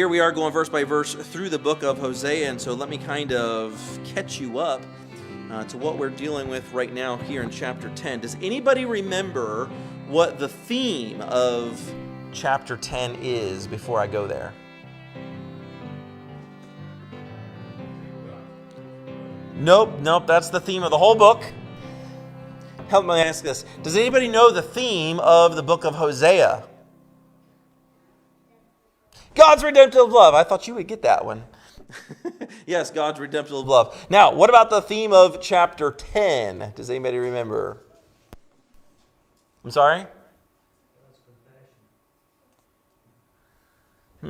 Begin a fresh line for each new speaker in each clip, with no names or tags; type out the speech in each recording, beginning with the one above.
here we are going verse by verse through the book of Hosea, and so let me kind of catch you up to what we're dealing with right now here in chapter 10. Does anybody remember what the theme of chapter 10 is before I go there? Nope, that's the theme of the whole book. Help me ask this. Does anybody know the theme of the book of Hosea? God's redemptive love. I thought you would get that one. Yes, God's redemptive love. Now, what about the theme of chapter 10? Does anybody remember? I'm sorry? I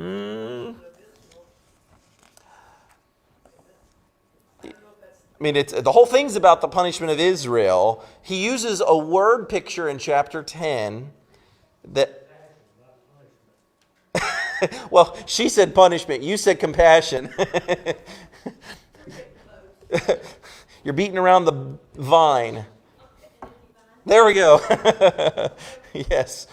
mean, the whole thing's about the punishment of Israel. He uses a word picture in chapter 10 that... Well, she said punishment. You said compassion. You're beating around the vine. There we go. Yes.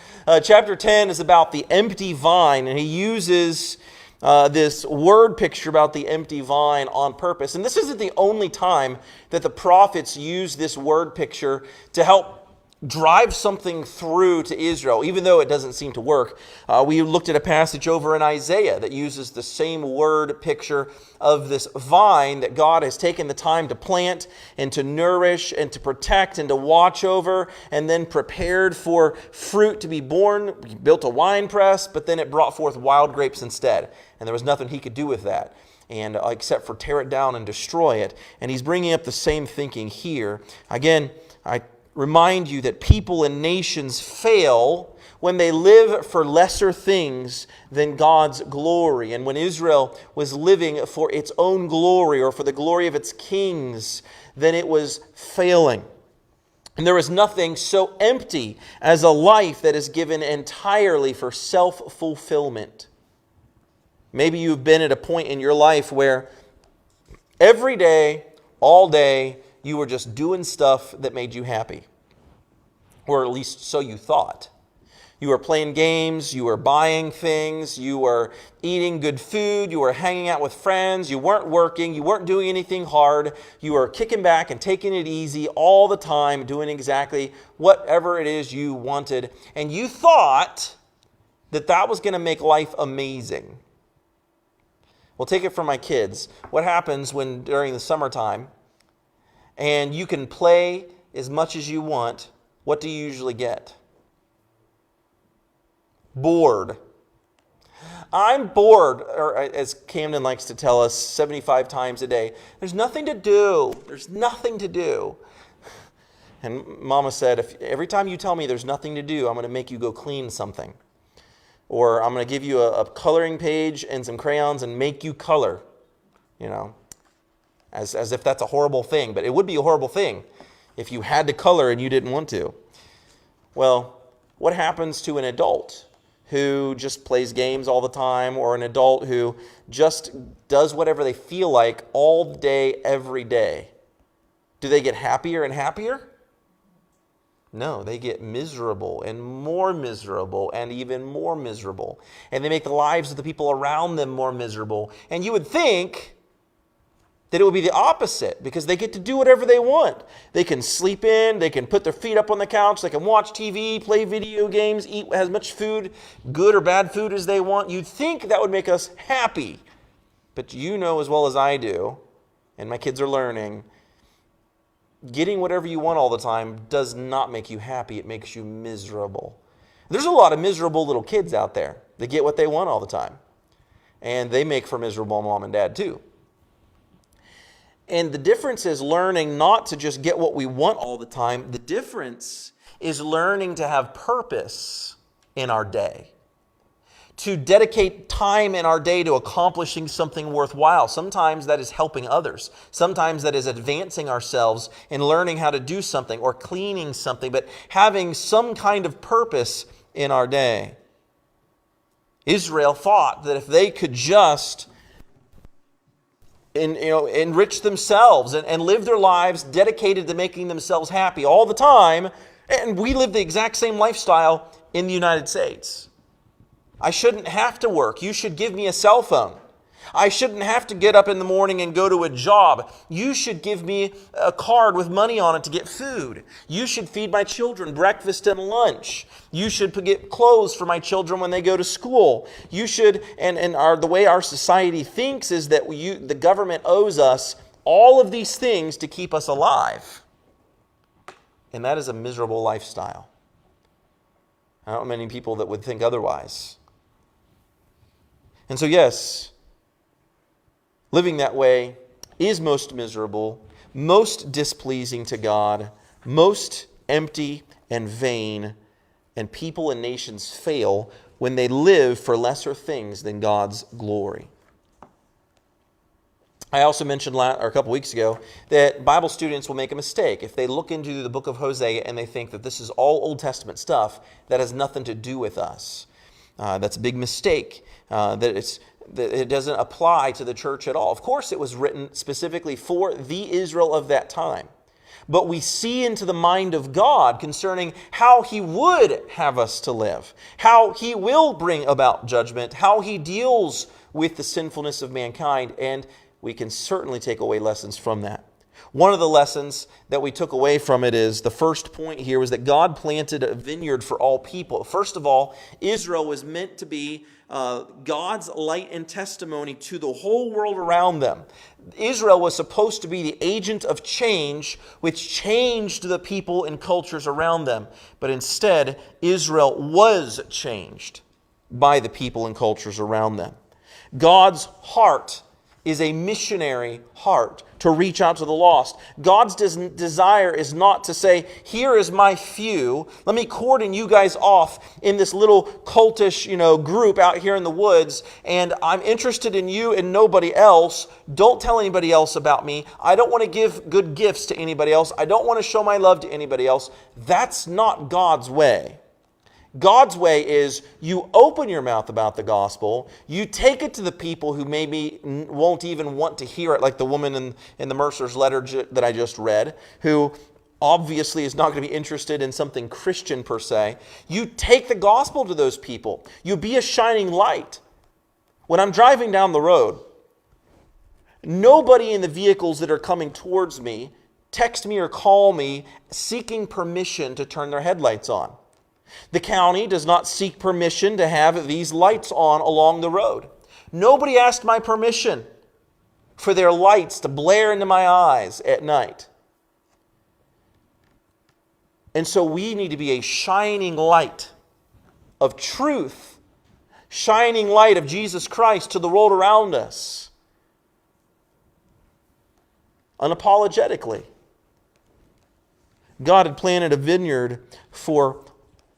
Chapter 10 is about the empty vine, and he uses this word picture about the empty vine on purpose. And this isn't the only time that the prophets use this word picture to help drive something through to Israel, even though it doesn't seem to work. We looked at a passage over in Isaiah that uses the same word picture of this vine that God has taken the time to plant and to nourish and to protect and to watch over, and then prepared for fruit to be born. He built a wine press, but then it brought forth wild grapes instead. And there was nothing he could do with that, and except for tear it down and destroy it. And he's bringing up the same thinking here. Again, I remind you that people and nations fail when they live for lesser things than God's glory. And when Israel was living for its own glory or for the glory of its kings, then it was failing. And there is nothing so empty as a life that is given entirely for self-fulfillment. Maybe you've been at a point in your life where every day, all day, you were just doing stuff that made you happy. Or at least so you thought. You were playing games, you were buying things, you were eating good food, you were hanging out with friends, you weren't working, you weren't doing anything hard, you were kicking back and taking it easy all the time, doing exactly whatever it is you wanted. And you thought that that was going to make life amazing. Well, take it from my kids. What happens when during the summertime and you can play as much as you want, what do you usually get? Bored. I'm bored, or as Camden likes to tell us 75 times a day, there's nothing to do. There's nothing to do. And Mama said, if every time you tell me there's nothing to do, I'm going to make you go clean something. Or I'm going to give you a coloring page and some crayons and make you color. You know, as if that's a horrible thing. But it would be a horrible thing if you had to color and you didn't want to. Well, what happens to an adult who just plays games all the time, or an adult who just does whatever they feel like all day, every day? Do they get happier and happier? No, they get miserable and even more miserable. And they make the lives of the people around them more miserable. And you would think that it would be the opposite, because they get to do whatever they want. They can sleep in, they can put their feet up on the couch, they can watch TV, play video games, eat as much food, good or bad food, as they want. You'd think that would make us happy. But you know as well as I do, and my kids are learning, getting whatever you want all the time does not make you happy. It makes you miserable. There's a lot of miserable little kids out there that get what they want all the time. And they make for miserable mom and dad too. And the difference is learning not to just get what we want all the time. The difference is learning to have purpose in our day. To dedicate time in our day to accomplishing something worthwhile. Sometimes that is helping others. Sometimes that is advancing ourselves and learning how to do something or cleaning something, but having some kind of purpose in our day. Israel thought that if they could just enrich themselves and live their lives dedicated to making themselves happy all the time, and we live the exact same lifestyle in the United States. I shouldn't have to work. You should give me a cell phone. I shouldn't have to get up in the morning and go to a job. You should give me a card with money on it to get food. You should feed my children breakfast and lunch. You should get clothes for my children when they go to school. You should, the way our society thinks is that the government owes us all of these things to keep us alive. And that is a miserable lifestyle. I don't know many people that would think otherwise. And so yes, living that way is most miserable, most displeasing to God, most empty and vain, and people and nations fail when they live for lesser things than God's glory. I also mentioned a couple weeks ago that Bible students will make a mistake if they look into the book of Hosea and they think that this is all Old Testament stuff that has nothing to do with us. That's a big mistake, that it doesn't apply to the church at all. Of course, it was written specifically for the Israel of that time. But we see into the mind of God concerning how He would have us to live, how He will bring about judgment, how He deals with the sinfulness of mankind, and we can certainly take away lessons from that. One of the lessons that we took away from it is, the first point here was that God planted a vineyard for all people. First of all, Israel was meant to be God's light and testimony to the whole world around them. Israel was supposed to be the agent of change, which changed the people and cultures around them. But instead, Israel was changed by the people and cultures around them. God's heart is a missionary heart to reach out to the lost. God's desire is not to say, here is my few, let me cordon you guys off in this little cultish, group out here in the woods, and I'm interested in you and nobody else. Don't tell anybody else about me. I don't want to give good gifts to anybody else. I don't want to show my love to anybody else. That's not God's way. God's way is you open your mouth about the gospel, you take it to the people who maybe won't even want to hear it, like the woman in the Mercer's letter that I just read, who obviously is not going to be interested in something Christian per se. You take the gospel to those people. You be a shining light. When I'm driving down the road, nobody in the vehicles that are coming towards me text me or call me seeking permission to turn their headlights on. The county does not seek permission to have these lights on along the road. Nobody asked my permission for their lights to blare into my eyes at night. And so we need to be a shining light of truth, shining light of Jesus Christ to the world around us, unapologetically. God had planted a vineyard for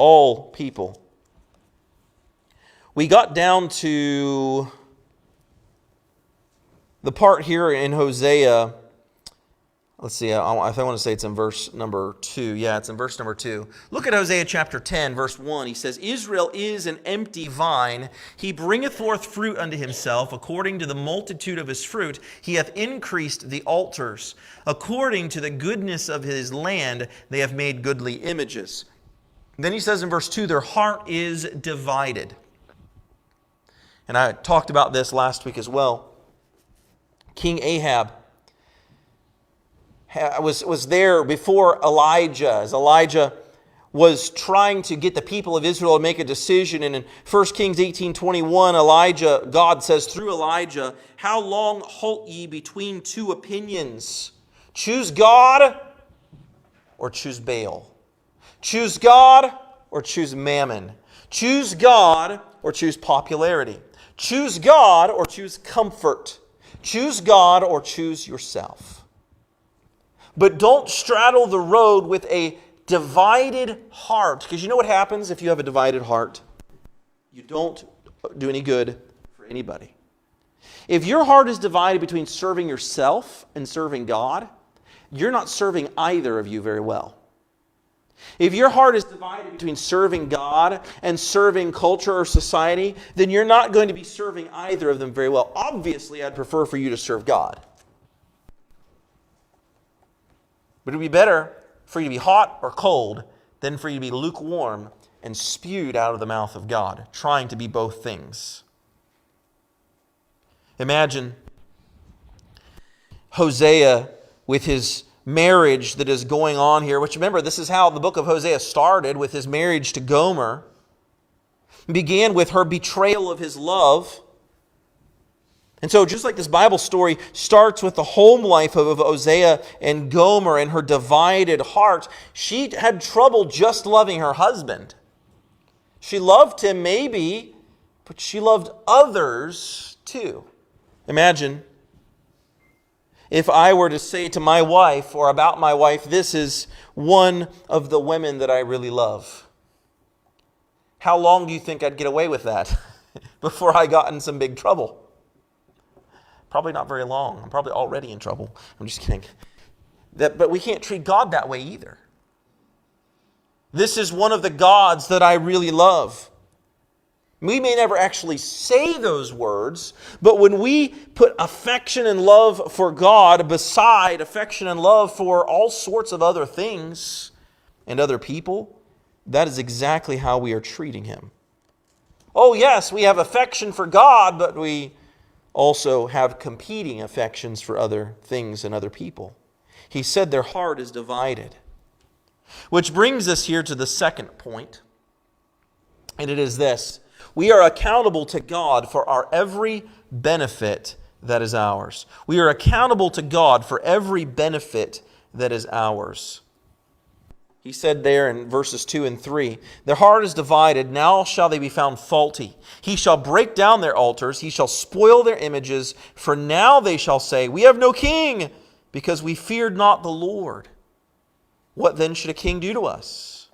all people. We got down to the part here in Hosea. Let's see, I want to say it's in verse number 2. Yeah, it's in verse number 2. Look at Hosea chapter 10, verse 1. He says, Israel is an empty vine. He bringeth forth fruit unto himself. According to the multitude of his fruit, he hath increased the altars. According to the goodness of his land, they have made goodly images. Then he says in verse 2, their heart is divided. And I talked about this last week as well. King Ahab was there before Elijah, as Elijah was trying to get the people of Israel to make a decision. And in 1 Kings 18:21, God says through Elijah, how long halt ye between two opinions? Choose God or choose Baal. Choose God or choose mammon. Choose God or choose popularity. Choose God or choose comfort. Choose God or choose yourself. But don't straddle the road with a divided heart. Because you know what happens if you have a divided heart? You don't do any good for anybody. If your heart is divided between serving yourself and serving God, you're not serving either of you very well. If your heart is divided between serving God and serving culture or society, then you're not going to be serving either of them very well. Obviously, I'd prefer for you to serve God. But it would be better for you to be hot or cold than for you to be lukewarm and spewed out of the mouth of God, trying to be both things. Imagine Hosea with his marriage that is going on here, which remember, this is how the book of Hosea started, with his marriage to Gomer. It began with her betrayal of his love. And so just like this Bible story starts with the home life of Hosea and Gomer and her divided heart, she had trouble just loving her husband. She loved him maybe, but she loved others too. Imagine if I were to say to my wife or about my wife, this is one of the women that I really love. How long do you think I'd get away with that before I got in some big trouble? Probably not very long. I'm probably already in trouble. I'm just kidding. But we can't treat God that way either. This is one of the gods that I really love. We may never actually say those words, but when we put affection and love for God beside affection and love for all sorts of other things and other people, that is exactly how we are treating Him. Oh yes, we have affection for God, but we also have competing affections for other things and other people. He said their heart is divided. Which brings us here to the second point, and it is this. We are accountable to God for our every benefit that is ours. We are accountable to God for every benefit that is ours. He said there in verses 2 and 3, their heart is divided, now shall they be found faulty. He shall break down their altars, he shall spoil their images, for now they shall say, we have no king, because we feared not the Lord. What then should a king do to us?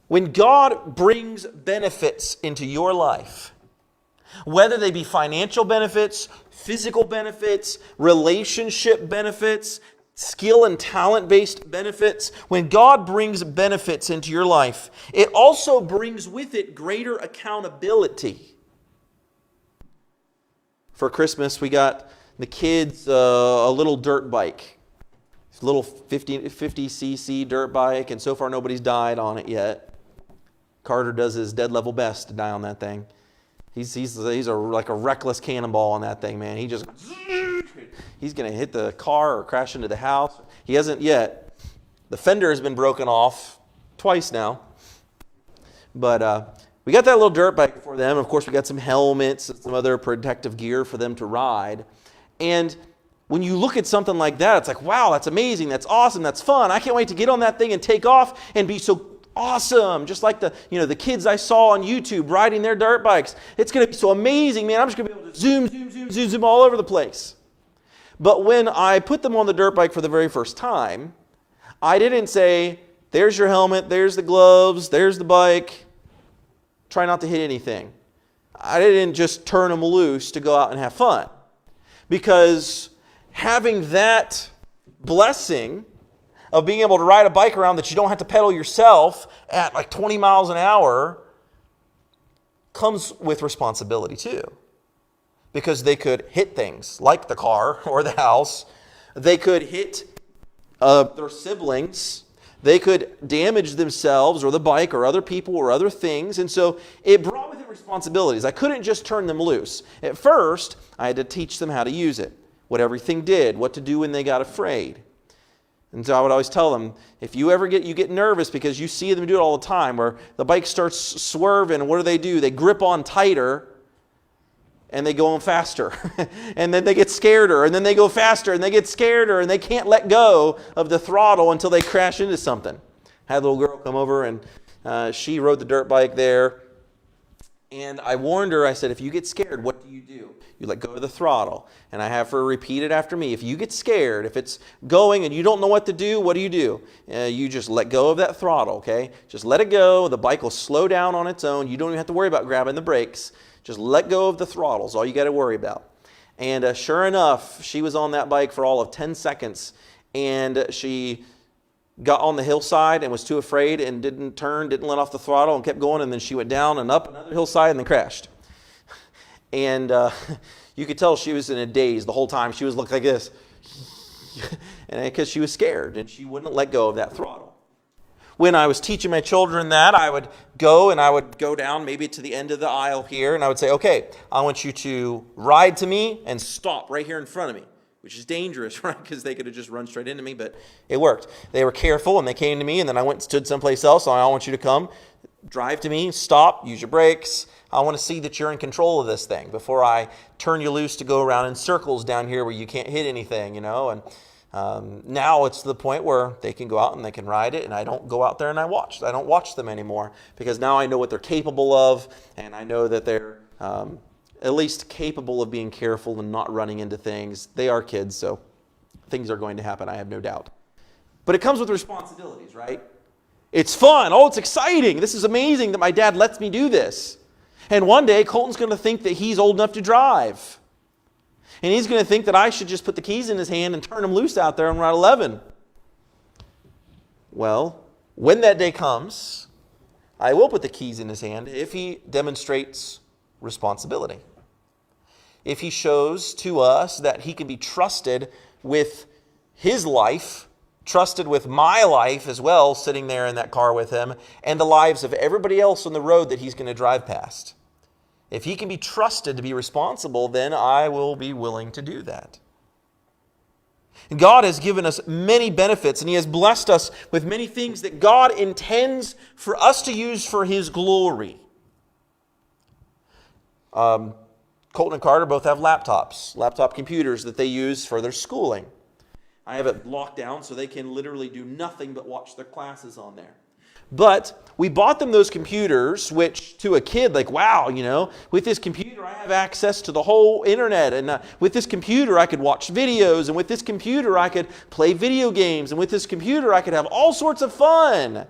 When God brings benefits into your life, whether they be financial benefits, physical benefits, relationship benefits, skill and talent-based benefits, when God brings benefits into your life, it also brings with it greater accountability. For Christmas, we got the kids a little dirt bike. It's a little 50cc dirt bike, and so far nobody's died on it yet. Carter does his dead level best to die on that thing. He's like a reckless cannonball on that thing, man. He's going to hit the car or crash into the house. He hasn't yet. The fender has been broken off twice now. But we got that little dirt bike for them. Of course, we got some helmets and some other protective gear for them to ride. And when you look at something like that, it's like, wow, that's amazing, that's awesome, that's fun. I can't wait to get on that thing and take off and be so awesome, just like the kids I saw on YouTube riding their dirt bikes. It's going to be so amazing, man. I'm just going to be able to zoom all over the place. But when I put them on the dirt bike for the very first time, I didn't say, there's your helmet, there's the gloves, there's the bike. Try not to hit anything. I didn't just turn them loose to go out and have fun. Because having that blessing of being able to ride a bike around that you don't have to pedal yourself at like 20 miles an hour comes with responsibility too. Because they could hit things like the car or the house. They could hit their siblings. They could damage themselves or the bike or other people or other things. And so it brought with it responsibilities. I couldn't just turn them loose. At first, I had to teach them how to use it, what everything did, what to do when they got afraid. And so I would always tell them, if you ever get nervous because you see them do it all the time, where the bike starts swerving, and what do? They grip on tighter, and they go on faster. And then they get scareder, and then they go faster, and they get scareder, and they can't let go of the throttle until they crash into something. I had a little girl come over, and she rode the dirt bike there. And I warned her, I said, if you get scared, what do? You let go of the throttle. And I have her repeat it after me. If you get scared, if it's going and you don't know what to do, what do? You just let go of that throttle, okay? Just let it go. The bike will slow down on its own. You don't even have to worry about grabbing the brakes. Just let go of the throttle is all you got to worry about. And sure enough, she was on that bike for all of 10 seconds. And she got on the hillside and was too afraid and didn't let off the throttle and kept going. And then she went down and up another hillside and then crashed. And you could tell she was in a daze the whole time. She was looking like this. And because she was scared and she wouldn't let go of that throttle. When I was teaching my children that, I would go down maybe to the end of the aisle here, and I would say, okay, I want you to ride to me and stop right here in front of me, which is dangerous, right? Because they could have just run straight into me, but it worked. They were careful, and they came to me, and then I went and stood someplace else, so I want you to come, drive to me, stop, use your brakes. I want to see that you're in control of this thing before I turn you loose to go around in circles down here where you can't hit anything, and now it's to the point where they can go out and they can ride it, and I don't go out there and I don't watch them anymore, because now I know what they're capable of, and I know that they're at least capable of being careful and not running into things. They are kids, so things are going to happen, I have no doubt. But it comes with responsibilities, right? It's fun. Oh, it's exciting. This is amazing that my dad lets me do this. And one day, Colton's going to think that he's old enough to drive. And he's going to think that I should just put the keys in his hand and turn him loose out there on Route 11. Well, when that day comes, I will put the keys in his hand if he demonstrates responsibility. If he shows to us that he can be trusted with his life, trusted with my life as well, sitting there in that car with him, and the lives of everybody else on the road that he's going to drive past. If he can be trusted to be responsible, then I will be willing to do that. And God has given us many benefits, and He has blessed us with many things that God intends for us to use for His glory. Colton and Carter both have laptop computers that they use for their schooling. I have it locked down so they can literally do nothing but watch their classes on there. But we bought them those computers, which to a kid, like, wow, with this computer I have access to the whole internet. And with this computer I could watch videos. And with this computer I could play video games. And with this computer I could have all sorts of fun.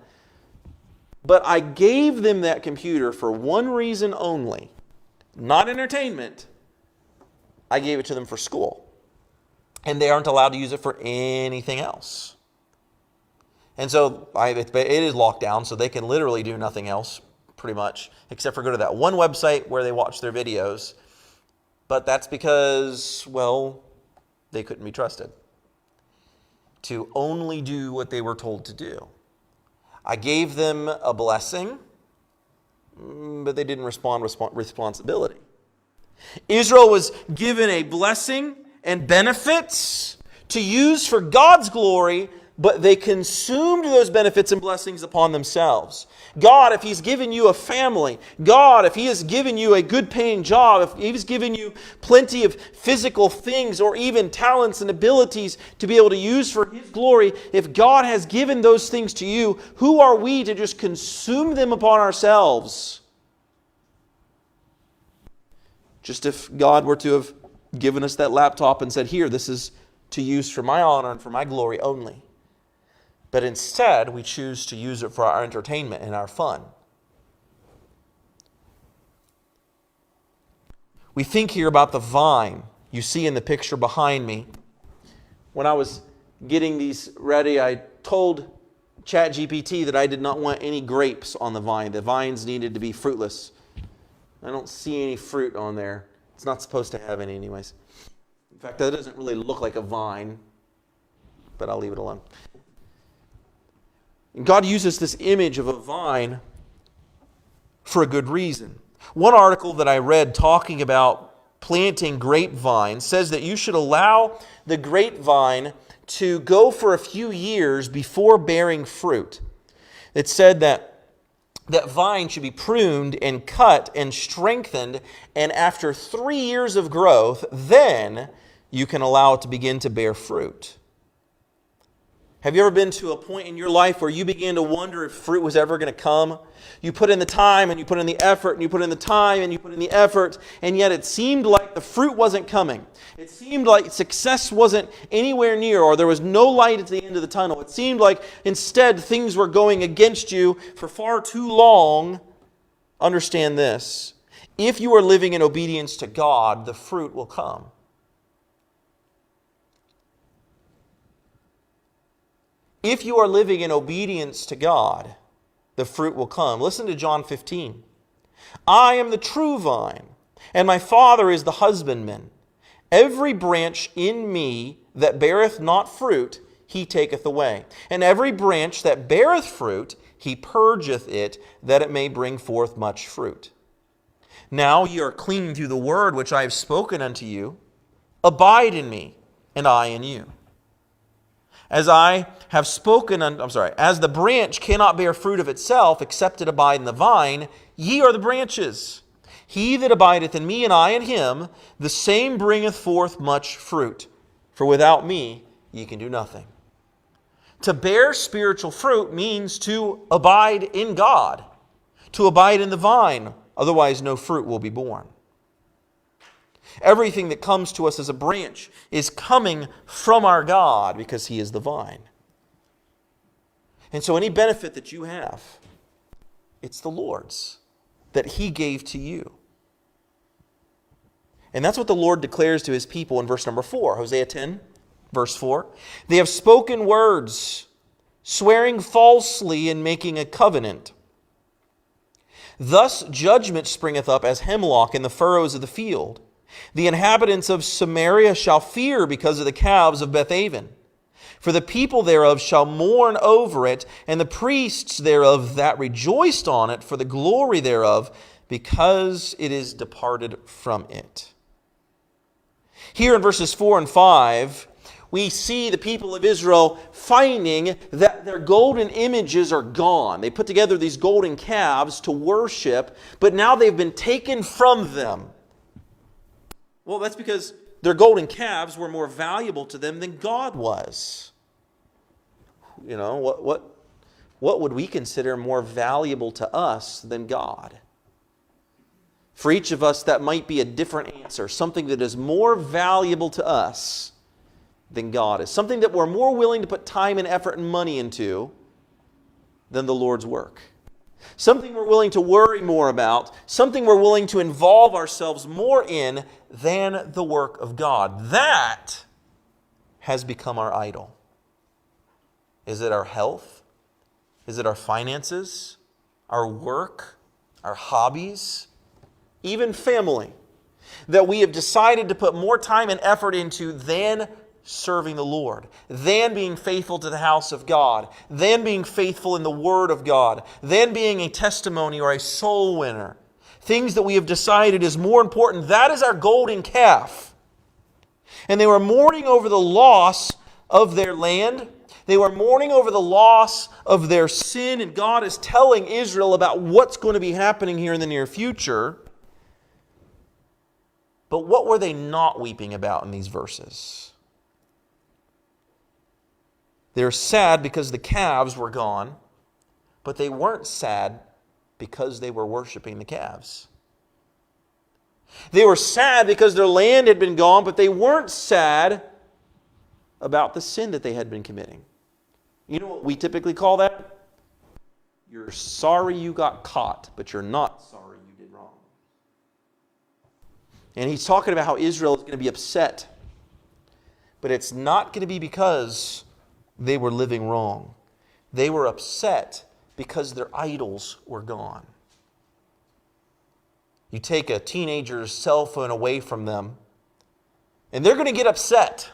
But I gave them that computer for one reason only. Not entertainment. I gave it to them for school. And they aren't allowed to use it for anything else. And so it is locked down, so they can literally do nothing else, pretty much, except for go to that one website where they watch their videos. But that's because, they couldn't be trusted to only do what they were told to do. I gave them a blessing, but they didn't respond responsibility. Israel was given a blessing and benefits to use for God's glory, but they consumed those benefits and blessings upon themselves. God, if He's given you a family, God, if He has given you a good paying job, if He's given you plenty of physical things or even talents and abilities to be able to use for His glory, if God has given those things to you, who are we to just consume them upon ourselves? Just if God were to have given us that laptop and said, here, this is to use for my honor and for my glory only. But instead, we choose to use it for our entertainment and our fun. We think here about the vine you see in the picture behind me. When I was getting these ready, I told ChatGPT that I did not want any grapes on the vine. The vines needed to be fruitless. I don't see any fruit on there. It's not supposed to have any anyways. In fact, that doesn't really look like a vine, but I'll leave it alone. And God uses this image of a vine for a good reason. One article that I read talking about planting grapevines says that you should allow the grapevine to go for a few years before bearing fruit. It said that vine should be pruned and cut and strengthened, and after 3 years of growth, then you can allow it to begin to bear fruit. Have you ever been to a point in your life where you began to wonder if fruit was ever going to come? You put in the time and you put in the effort and you put in the time and you put in the effort, and yet it seemed like the fruit wasn't coming. It seemed like success wasn't anywhere near, or there was no light at the end of the tunnel. It seemed like instead things were going against you for far too long. Understand this. If you are living in obedience to God, the fruit will come. If you are living in obedience to God, the fruit will come. Listen to John 15. I am the true vine, and my Father is the husbandman. Every branch in me that beareth not fruit, he taketh away. And every branch that beareth fruit, he purgeth it, that it may bring forth much fruit. Now ye are clean through the word which I have spoken unto you. Abide in me, and I in you. As I have spoken, as the branch cannot bear fruit of itself, except it abide in the vine, ye are the branches. He that abideth in me, and I in him, the same bringeth forth much fruit. For without me ye can do nothing. To bear spiritual fruit means to abide in God, to abide in the vine. Otherwise, no fruit will be born. Everything that comes to us as a branch is coming from our God because he is the vine. And so any benefit that you have, it's the Lord's that he gave to you. And that's what the Lord declares to his people in verse number 4, Hosea 10, verse 4. They have spoken words, swearing falsely and making a covenant. Thus judgment springeth up as hemlock in the furrows of the field. The inhabitants of Samaria shall fear because of the calves of Bethaven. For the people thereof shall mourn over it, and the priests thereof that rejoiced on it for the glory thereof, because it is departed from it. Here in verses 4 and 5, we see the people of Israel finding that their golden images are gone. They put together these golden calves to worship, but now they've been taken from them. Well, that's because their golden calves were more valuable to them than God was. You know, what would we consider more valuable to us than God? For each of us, that might be a different answer. Something that is more valuable to us than God is. Something that we're more willing to put time and effort and money into than the Lord's work. Something we're willing to worry more about. Something we're willing to involve ourselves more in than the work of God. That has become our idol. Is it our health? Is it our finances? Our work? Our hobbies? Even family? That we have decided to put more time and effort into than serving the Lord, than being faithful to the house of God, than being faithful in the Word of God, than being a testimony or a soul winner. Things that we have decided is more important. That is our golden calf. And they were mourning over the loss of their land. They were mourning over the loss of their sin. And God is telling Israel about what's going to be happening here in the near future. But what were they not weeping about in these verses? They were sad because the calves were gone, but they weren't sad because they were worshiping the calves. They were sad because their land had been gone, but they weren't sad about the sin that they had been committing. You know what we typically call that? You're sorry you got caught, but you're not sorry you did wrong. And he's talking about how Israel is going to be upset, but it's not going to be because they were living wrong. They were upset because their idols were gone. You take a teenager's cell phone away from them, and they're going to get upset.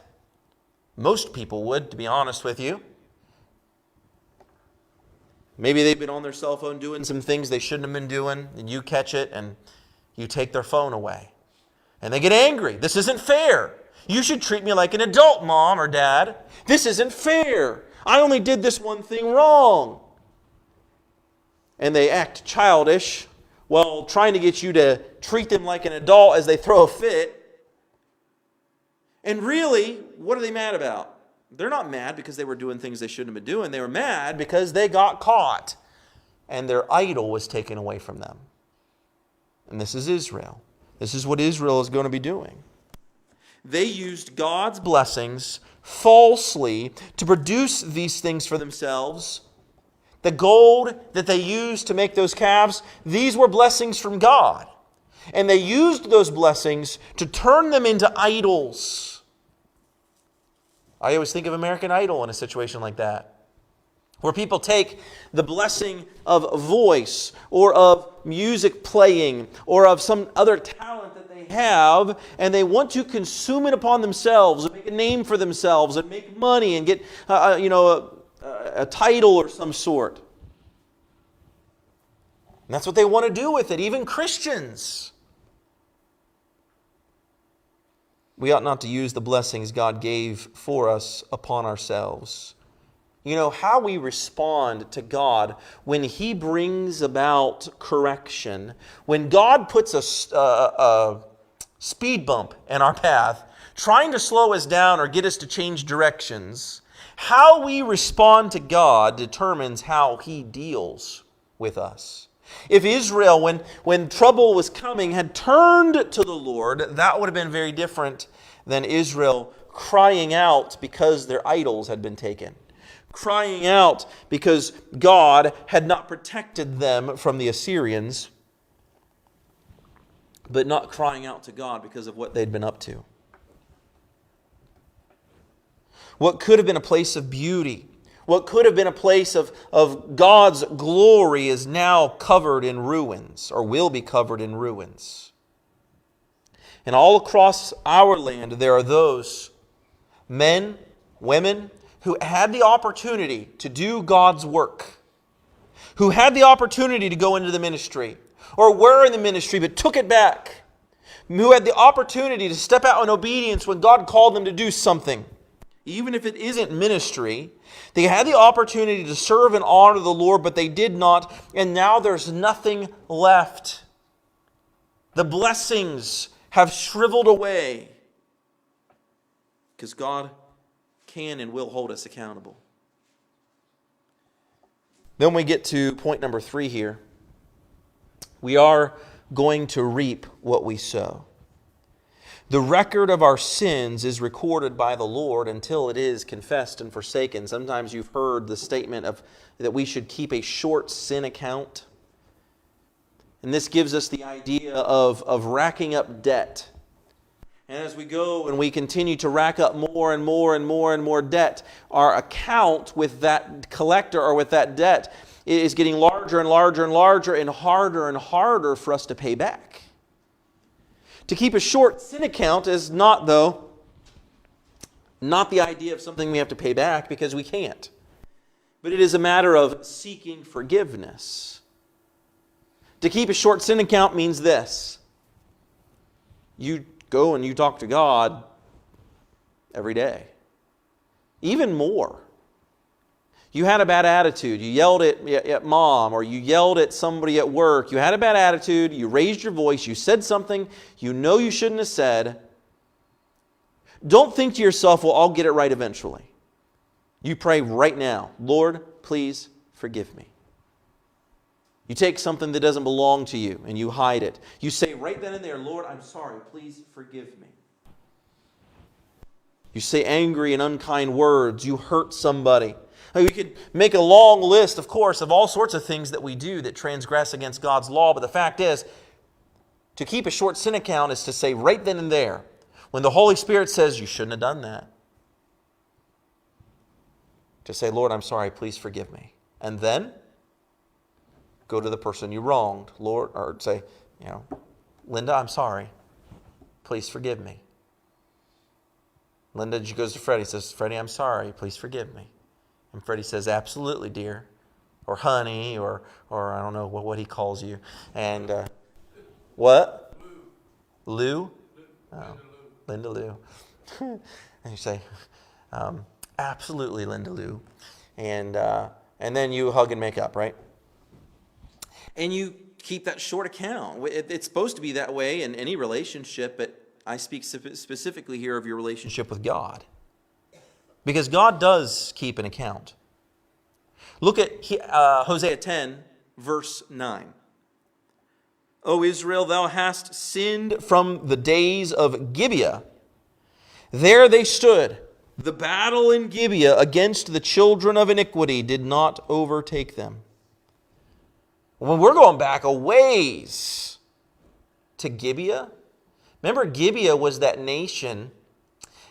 Most people would, to be honest with you. Maybe they've been on their cell phone doing some things they shouldn't have been doing, and you catch it, and you take their phone away. And they get angry. This isn't fair. You should treat me like an adult, Mom or Dad. This isn't fair. I only did this one thing wrong. And they act childish while trying to get you to treat them like an adult as they throw a fit. And really, what are they mad about? They're not mad because they were doing things they shouldn't have been doing. They were mad because they got caught and their idol was taken away from them. And this is Israel. This is what Israel is going to be doing. They used God's blessings falsely to produce these things for themselves. The gold that they used to make those calves, these were blessings from God. And they used those blessings to turn them into idols. I always think of American Idol in a situation like that, where people take the blessing of voice or of music playing or of some other talent that they have, and they want to consume it upon themselves and make a name for themselves and make money and get a title or some sort. And that's what they want to do with it, even Christians. We ought not to use the blessings God gave for us upon ourselves. You know, how we respond to God when He brings about correction, when God puts a speed bump in our path, trying to slow us down or get us to change directions, how we respond to God determines how He deals with us. If Israel, when trouble was coming, had turned to the Lord, that would have been very different than Israel crying out because their idols had been taken. Crying out because God had not protected them from the Assyrians, but not crying out to God because of what they'd been up to. What could have been a place of beauty, what could have been a place of God's glory is now covered in ruins, or will be covered in ruins. And all across our land there are those men, women, who had the opportunity to do God's work, who had the opportunity to go into the ministry, or were in the ministry but took it back, who had the opportunity to step out in obedience when God called them to do something. Even if it isn't ministry, they had the opportunity to serve and honor the Lord, but they did not, and now there's nothing left. The blessings have shriveled away because God can and will hold us accountable. Then we get to point number 3 here. We are going to reap what we sow. The record of our sins is recorded by the Lord until it is confessed and forsaken. Sometimes you've heard the statement that we should keep a short sin account. And this gives us the idea of racking up debt. And as we go and we continue to rack up more and more and more and more debt, our account with that collector or with that debt is getting larger and larger and larger and harder for us to pay back. To keep a short sin account is not the idea of something we have to pay back, because we can't. But it is a matter of seeking forgiveness. To keep a short sin account means this. You go and you talk to God every day. Even more. You had a bad attitude. You yelled at mom, or you yelled at somebody at work. You had a bad attitude. You raised your voice. You said something you know you shouldn't have said. Don't think to yourself, well, I'll get it right eventually. You pray right now, Lord, please forgive me. You take something that doesn't belong to you and you hide it. You say right then and there, Lord, I'm sorry, please forgive me. You say angry and unkind words. You hurt somebody. We could make a long list, of course, of all sorts of things that we do that transgress against God's law. But the fact is, to keep a short sin account is to say right then and there, when the Holy Spirit says you shouldn't have done that, to say, Lord, I'm sorry, please forgive me. And then go to the person you wronged, Lord, or say, Linda, I'm sorry. Please forgive me. Linda goes to Freddie, says, Freddie, I'm sorry. Please forgive me. And Freddie says, absolutely, dear. Or honey, or I don't know what he calls you. And what? Lou? Oh, Linda Lou. And you say, absolutely, Linda Lou. And then you hug and make up, right? And you keep that short account. It's supposed to be that way in any relationship, but I speak specifically here of your relationship with God. Because God does keep an account. Look at Hosea 10, verse 9. O Israel, thou hast sinned from the days of Gibeah. There they stood. The battle in Gibeah against the children of iniquity did not overtake them. When we're going back a ways to Gibeah, remember Gibeah was that nation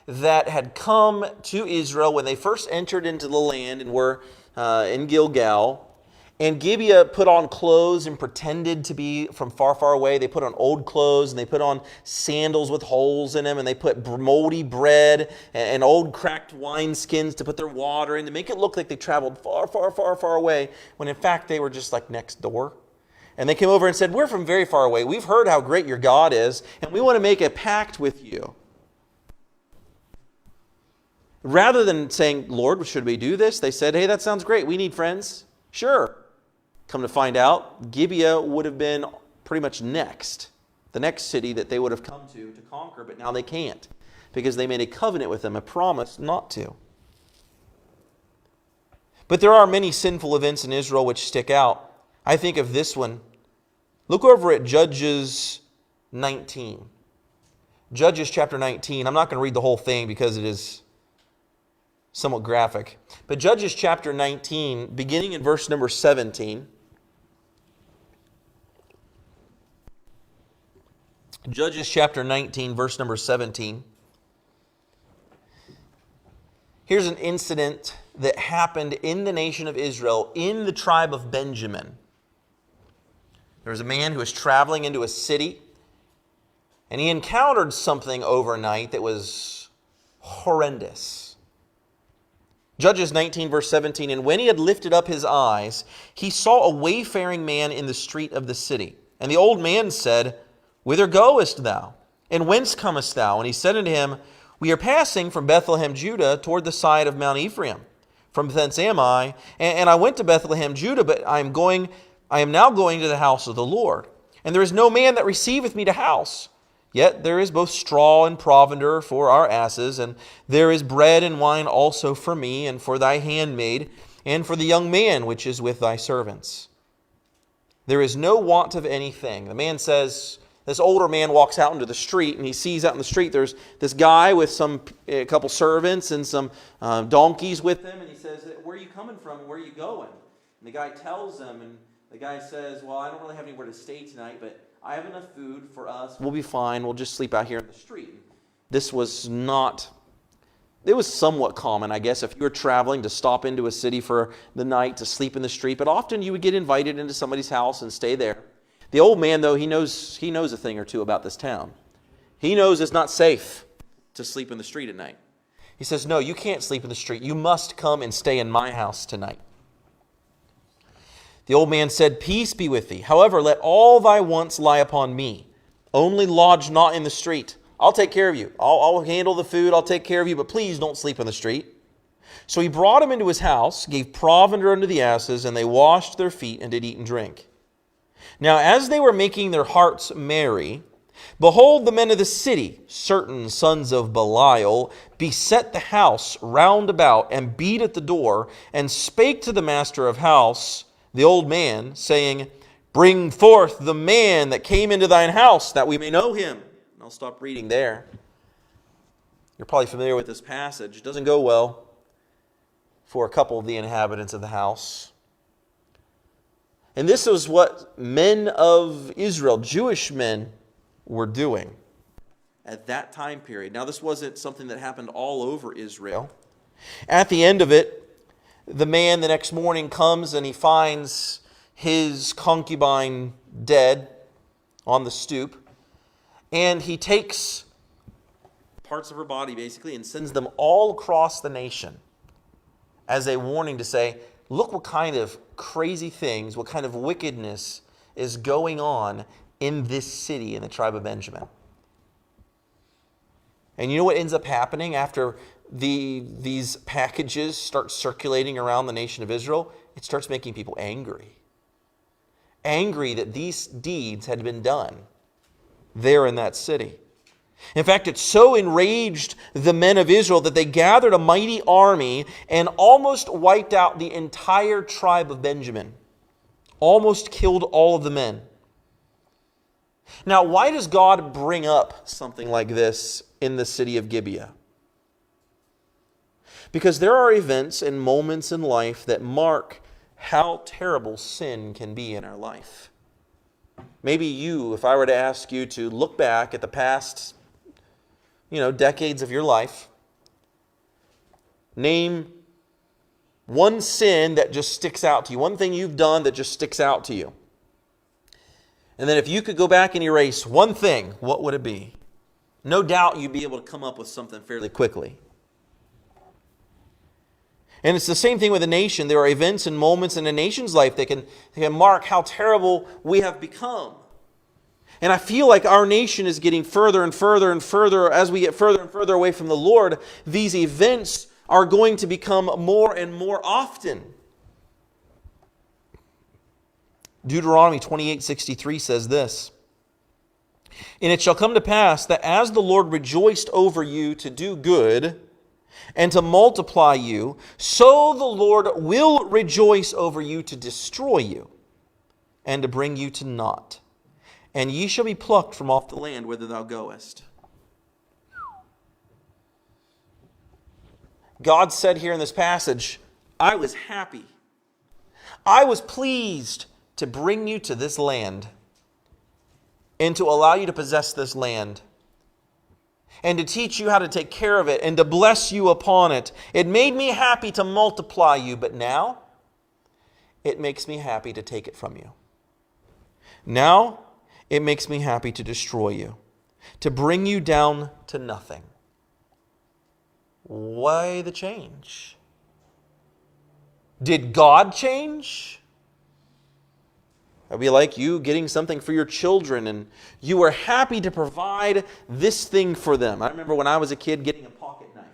that had come to Israel when they first entered into the land and were in Gilgal. And Gibeah put on clothes and pretended to be from far, far away. They put on old clothes and they put on sandals with holes in them, and they put moldy bread and old cracked wineskins to put their water in to make it look like they traveled far, far, far, far away, when in fact they were just like next door. And they came over and said, "We're from very far away. We've heard how great your God is, and we want to make a pact with you." Rather than saying, "Lord, should we do this?" they said, "Hey, that sounds great. We need friends." Sure. Come to find out, Gibeah would have been pretty much the next city that they would have come to conquer, but now they can't because they made a covenant with them, a promise not to. But there are many sinful events in Israel which stick out. I think of this one. Look over at Judges 19. Judges chapter 19. I'm not going to read the whole thing because it is somewhat graphic. But Judges chapter 19, beginning in verse number 17. Judges chapter 19, verse number 17. Here's an incident that happened in the nation of Israel, in the tribe of Benjamin. There was a man who was traveling into a city, and he encountered something overnight that was horrendous. Judges 19, verse 17, "And when he had lifted up his eyes, he saw a wayfaring man in the street of the city. And the old man said, Whither goest thou? And whence comest thou? And he said unto him, We are passing from Bethlehem, Judah, toward the side of Mount Ephraim. From thence am I. And I went to Bethlehem, Judah, but I am now going to the house of the Lord. And there is no man that receiveth me to house. Yet there is both straw and provender for our asses, and there is bread and wine also for me, and for thy handmaid, and for the young man which is with thy servants. There is no want of anything." The man says, this older man walks out into the street, and he sees out in the street there's this guy with a couple servants and some donkeys with him, and he says, "Where are you coming from? Where are you going?" And the guy tells him, and the guy says, "Well, I don't really have anywhere to stay tonight, but I have enough food for us. We'll be fine. We'll just sleep out here in the street." This was not, it was somewhat common, I guess, if you were traveling to stop into a city for the night to sleep in the street, but often you would get invited into somebody's house and stay there. The old man, though, he knows a thing or two about this town. He knows it's not safe to sleep in the street at night. He says, "No, you can't sleep in the street. You must come and stay in my house tonight." The old man said, "Peace be with thee. However, let all thy wants lie upon me. Only lodge not in the street. I'll take care of you. I'll handle the food. I'll take care of you, but please don't sleep in the street." So he brought him into his house, gave provender unto the asses, and they washed their feet and did eat and drink. Now as they were making their hearts merry, behold, the men of the city, certain sons of Belial, beset the house round about, and beat at the door, and spake to the master of house, the old man, saying, "Bring forth the man that came into thine house, that we may know him." And I'll stop reading there. You're probably familiar with this passage. It doesn't go well for a couple of the inhabitants of the house. And this was what men of Israel, Jewish men, were doing at that time period. Now, this wasn't something that happened all over Israel. At the end of it, the man the next morning comes and he finds his concubine dead on the stoop. And he takes parts of her body, basically, and sends them all across the nation as a warning to say, look what kind of crazy things, what kind of wickedness is going on in this city in the tribe of Benjamin. And you know what ends up happening after these packages start circulating around the nation of Israel? It starts making people angry. Angry that these deeds had been done there in that city. In fact, it so enraged the men of Israel that they gathered a mighty army and almost wiped out the entire tribe of Benjamin. Almost killed all of the men. Now, why does God bring up something like this in the city of Gibeah? Because there are events and moments in life that mark how terrible sin can be in our life. Maybe you, if I were to ask you to look back at the past, decades of your life, name One sin that just sticks out to you. One thing you've done that just sticks out to you. And then if you could go back and erase one thing, what would it be? No doubt you'd be able to come up with something fairly quickly. And it's the same thing with a nation. There are events and moments in a nation's life that can mark how terrible we have become. And I feel like our nation is getting further and further and further, as we get further and further away from the Lord, these events are going to become more and more often. Deuteronomy 28:63 says this, "And it shall come to pass that as the Lord rejoiced over you to do good and to multiply you, so the Lord will rejoice over you to destroy you and to bring you to naught. And ye shall be plucked from off the land whither thou goest." God said here in this passage, I was happy. I was pleased to bring you to this land and to allow you to possess this land and to teach you how to take care of it and to bless you upon it. It made me happy to multiply you, but now it makes me happy to take it from you. Now it makes me happy to destroy you, to bring you down to nothing. Why the change? Did God change? It'd be like you getting something for your children and you were happy to provide this thing for them. I remember when I was a kid getting a pocket knife.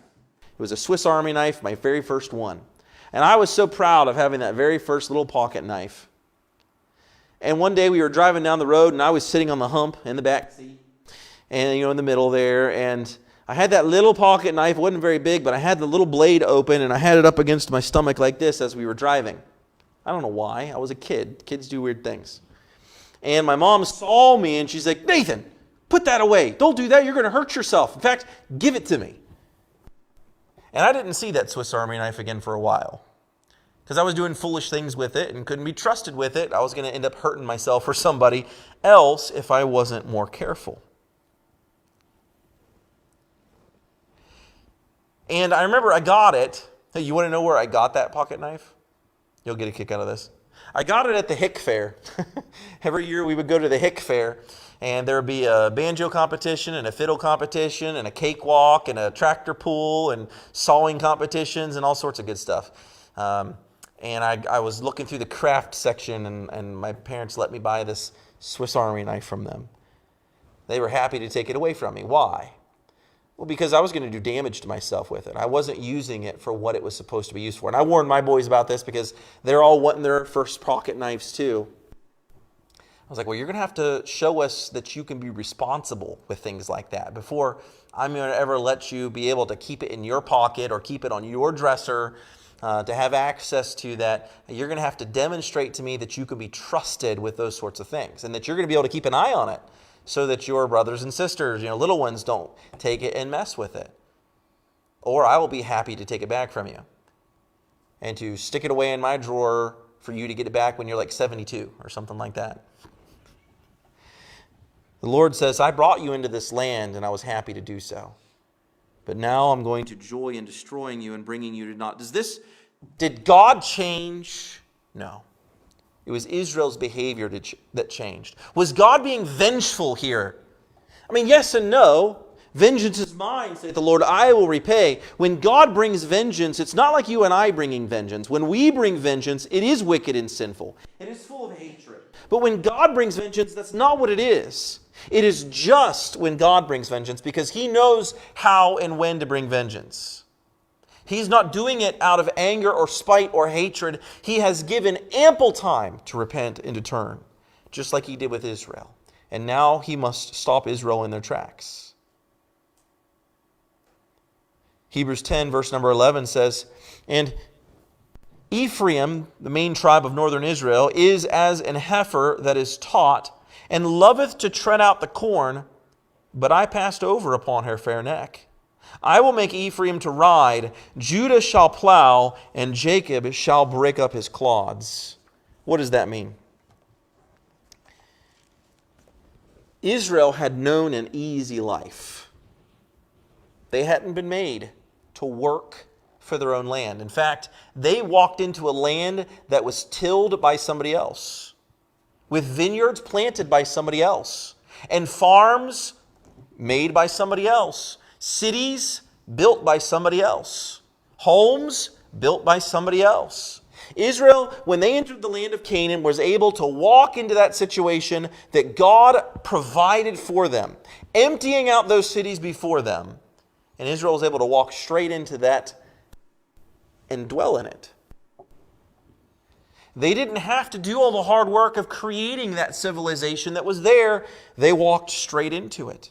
It was a Swiss Army knife, my very first one. And I was so proud of having that very first little pocket knife. And one day we were driving down the road and I was sitting on the hump in the back seat and in the middle there, and I had that little pocket knife. It wasn't very big, but I had the little blade open and I had it up against my stomach like this as we were driving. I don't know why. I was a kid. Kids do weird things. And my mom saw me and she's like, "Nathan, put that away. Don't do that. You're going to hurt yourself. In fact, give it to me." And I didn't see that Swiss Army knife again for a while because I was doing foolish things with it and couldn't be trusted with it. I was going to end up hurting myself or somebody else if I wasn't more careful. And I remember I got it. Hey, you want to know where I got that pocket knife? You'll get a kick out of this. I got it at the Hick Fair. Every year we would go to the Hick Fair, and there would be a banjo competition and a fiddle competition and a cakewalk and a tractor pull and sawing competitions and all sorts of good stuff. And I was looking through the craft section, and my parents let me buy this Swiss Army knife from them. They were happy to take it away from me. Why? Well, because I was going to do damage to myself with it. I wasn't using it for what it was supposed to be used for. And I warned my boys about this because they're all wanting their first pocket knives too. I was like, well, you're going to have to show us that you can be responsible with things like that before I'm going to ever let you be able to keep it in your pocket or keep it on your dresser, to have access to that. You're going to have to demonstrate to me that you can be trusted with those sorts of things and that you're going to be able to keep an eye on it, so that your brothers and sisters, little ones, don't take it and mess with it. Or I will be happy to take it back from you and to stick it away in my drawer for you to get it back when you're like 72 or something like that. The Lord says, I brought you into this land and I was happy to do so. But now I'm going to joy in destroying you and bringing you to naught. Did God change? No. It was Israel's behavior that changed. Was God being vengeful here? I mean, yes and no. Vengeance is mine, saith the Lord, I will repay. When God brings vengeance, it's not like you and I bringing vengeance. When we bring vengeance, it is wicked and sinful. It is full of hatred. But when God brings vengeance, that's not what it is. It is just when God brings vengeance because He knows how and when to bring vengeance. He's not doing it out of anger or spite or hatred. He has given ample time to repent and to turn, just like He did with Israel. And now He must stop Israel in their tracks. Hebrews 10, verse number 11 says, And Ephraim, the main tribe of northern Israel, is as an heifer that is taught, and loveth to tread out the corn, but I passed over upon her fair neck. I will make Ephraim to ride, Judah shall plow, and Jacob shall break up his clods. What does that mean? Israel had known an easy life. They hadn't been made to work for their own land. In fact, they walked into a land that was tilled by somebody else, with vineyards planted by somebody else, and farms made by somebody else, cities built by somebody else, homes built by somebody else. Israel, when they entered the land of Canaan, was able to walk into that situation that God provided for them, emptying out those cities before them. And Israel was able to walk straight into that and dwell in it. They didn't have to do all the hard work of creating that civilization that was there. They walked straight into it.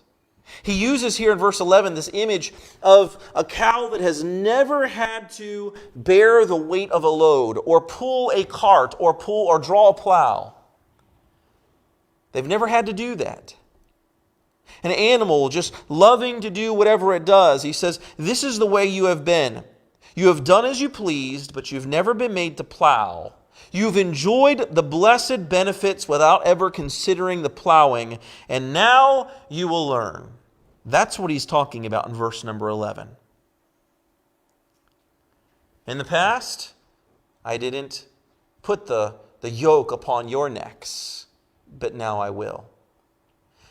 He uses here in verse 11 this image of a cow that has never had to bear the weight of a load or pull a cart or draw a plow. They've never had to do that. An animal just loving to do whatever it does. He says, this is the way you have been. You have done as you pleased, but you've never been made to plow. You've enjoyed the blessed benefits without ever considering the plowing, and now you will learn. That's what he's talking about in verse number 11. In the past, I didn't put the yoke upon your necks, but now I will.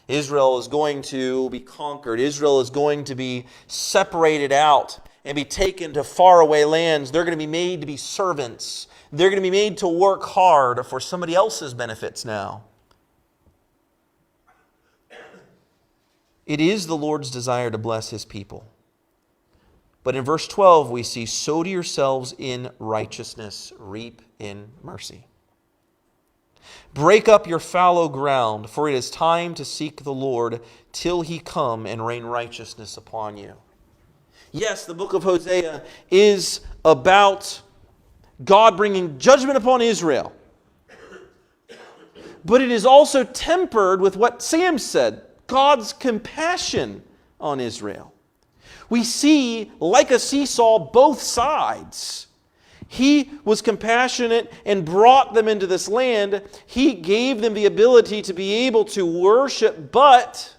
Israel is going to be conquered. Israel is going to be separated out and be taken to faraway lands. They're going to be made to be servants. They're going to be made to work hard for somebody else's benefits now. It is the Lord's desire to bless His people. But in verse 12 we see, sow to yourselves in righteousness, reap in mercy. Break up your fallow ground, for it is time to seek the Lord till He come and rain righteousness upon you. Yes, the book of Hosea is about God bringing judgment upon Israel. But it is also tempered with what Sam said, God's compassion on Israel. We see, like a seesaw, both sides. He was compassionate and brought them into this land. He gave them the ability to be able to worship, but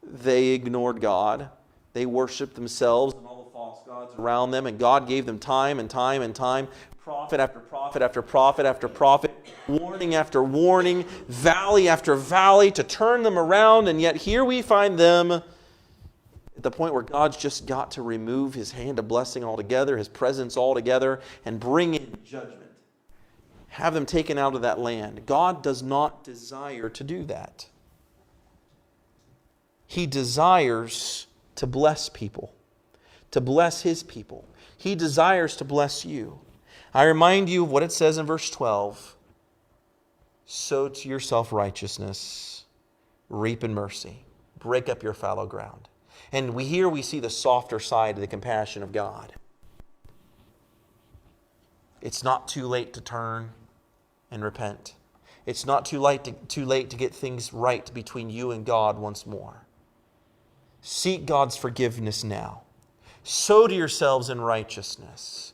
they ignored God. They worshiped themselves and all the false gods around them, and God gave them time and time and time, prophet after prophet after prophet after prophet, warning after warning, valley after valley to turn them around, and yet here we find them at the point where God's just got to remove His hand of blessing altogether, His presence altogether, and bring in judgment. Have them taken out of that land. God does not desire to do that. He desires to bless people, to bless His people. He desires to bless you. I remind you of what it says in verse 12. Sow to yourself righteousness, reap in mercy, break up your fallow ground. And we see the softer side of the compassion of God. It's not too late to turn and repent. It's not too late to get things right between you and God once more. Seek God's forgiveness now. Sow to yourselves in righteousness,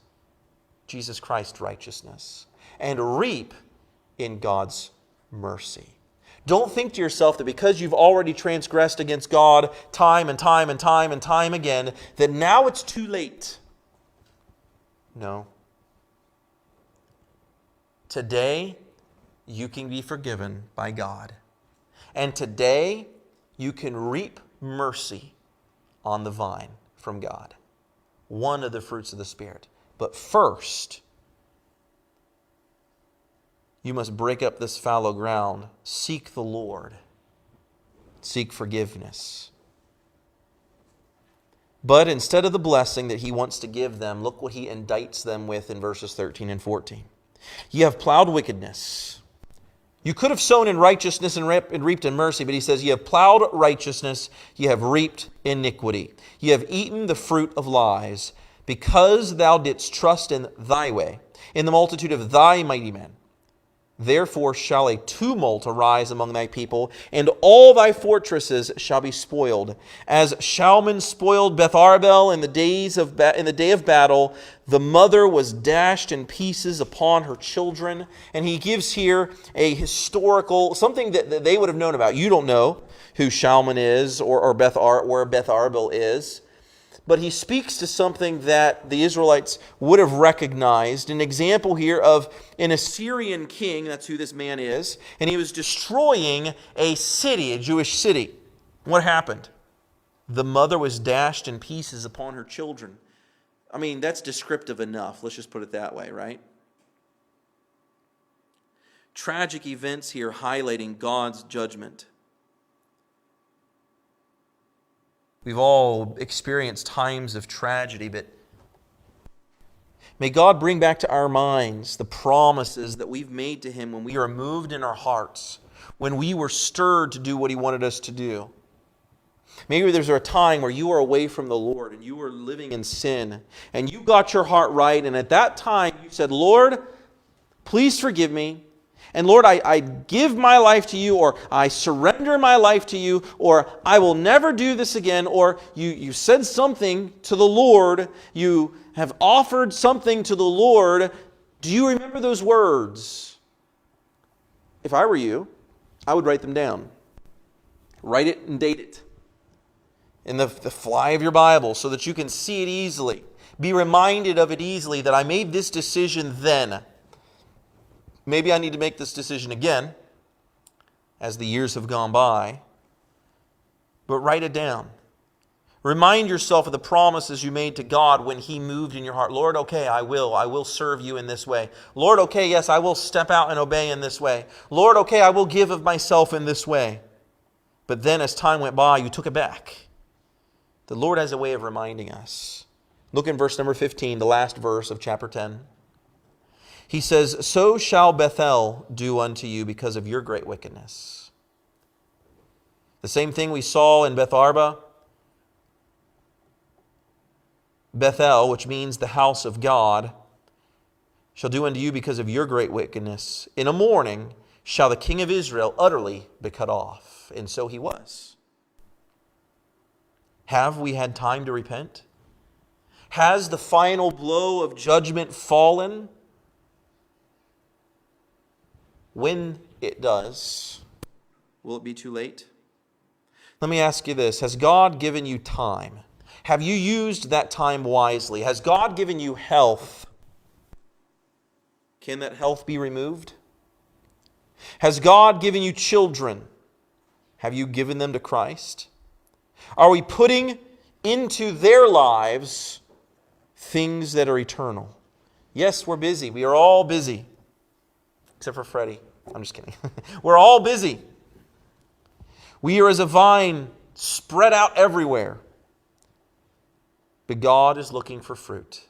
Jesus Christ's righteousness, and reap in God's mercy. Don't think to yourself that because you've already transgressed against God time and time and time and time again, that now it's too late. No. Today, you can be forgiven by God. And today, you can reap mercy on the vine from God. One of the fruits of the Spirit. But first, you must break up this fallow ground. Seek the Lord. Seek forgiveness. But instead of the blessing that He wants to give them, look what He indicts them with in verses 13 and 14. You have plowed wickedness. You could have sown in righteousness and reaped in mercy, but He says, you have plowed righteousness, you have reaped iniquity. You have eaten the fruit of lies, because thou didst trust in thy way, in the multitude of thy mighty men. Therefore shall a tumult arise among thy people, and all thy fortresses shall be spoiled. As Shalman spoiled Beth Arbel in the day of battle, the mother was dashed in pieces upon her children. And he gives here a historical, something that they would have known about. You don't know who Shalman is or where Beth Arbel is. but he speaks to something that the Israelites would have recognized. An example here of an Assyrian king, that's who this man is, and he was destroying a city, a Jewish city. What happened? The mother was dashed in pieces upon her children. I mean, that's descriptive enough. Let's just put it that way, right? Tragic events here highlighting God's judgment. We've all experienced times of tragedy, but may God bring back to our minds the promises that we've made to Him when we are moved in our hearts, when we were stirred to do what He wanted us to do. Maybe there's a time where you are away from the Lord and you were living in sin and you got your heart right, and at that time you said, Lord, please forgive me. And Lord, I give my life to you, or I surrender my life to you, or I will never do this again, or you said something to the Lord, you have offered something to the Lord. Do you remember those words? If I were you, I would write them down. Write it and date it in the fly of your Bible so that you can see it easily. Be reminded of it easily that I made this decision then. Maybe I need to make this decision again as the years have gone by. But write it down. Remind yourself of the promises you made to God when He moved in your heart. Lord, okay, I will serve you in this way. Lord, okay, yes, I will step out and obey in this way. Lord, okay, I will give of myself in this way. But then as time went by, you took it back. The Lord has a way of reminding us. Look in verse number 15, the last verse of chapter 10. He says, so shall Bethel do unto you because of your great wickedness. The same thing we saw in Beth Arba. Bethel, which means the house of God, shall do unto you because of your great wickedness. In a morning shall the king of Israel utterly be cut off. And so he was. Have we had time to repent? Has the final blow of judgment fallen? When it does, will it be too late? Let me ask you this. Has God given you time? Have you used that time wisely? Has God given you health? Can that health be removed? Has God given you children? Have you given them to Christ? Are we putting into their lives things that are eternal? Yes, we're busy. We are all busy. Except for Freddie. I'm just kidding. We're all busy. We are as a vine spread out everywhere. But God is looking for fruit.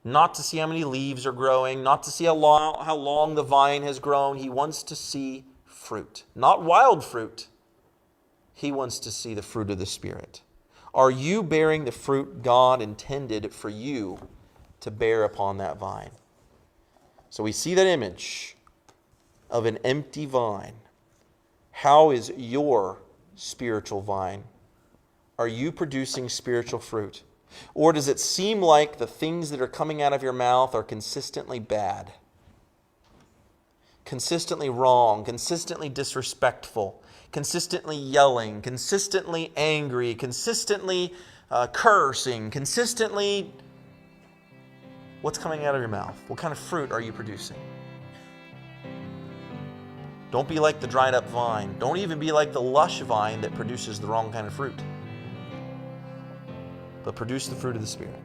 Not to see how many leaves are growing, not to see how long the vine has grown. He wants to see fruit. Not wild fruit. He wants to see the fruit of the Spirit. Are you bearing the fruit God intended for you to bear upon that vine? So we see that image of an empty vine. How is your spiritual vine? Are you producing spiritual fruit? Or does it seem like the things that are coming out of your mouth are consistently bad? Consistently wrong, consistently disrespectful, consistently yelling, consistently angry, consistently cursing, consistently... What's coming out of your mouth? What kind of fruit are you producing? Don't be like the dried up vine. Don't even be like the lush vine that produces the wrong kind of fruit. But produce the fruit of the Spirit.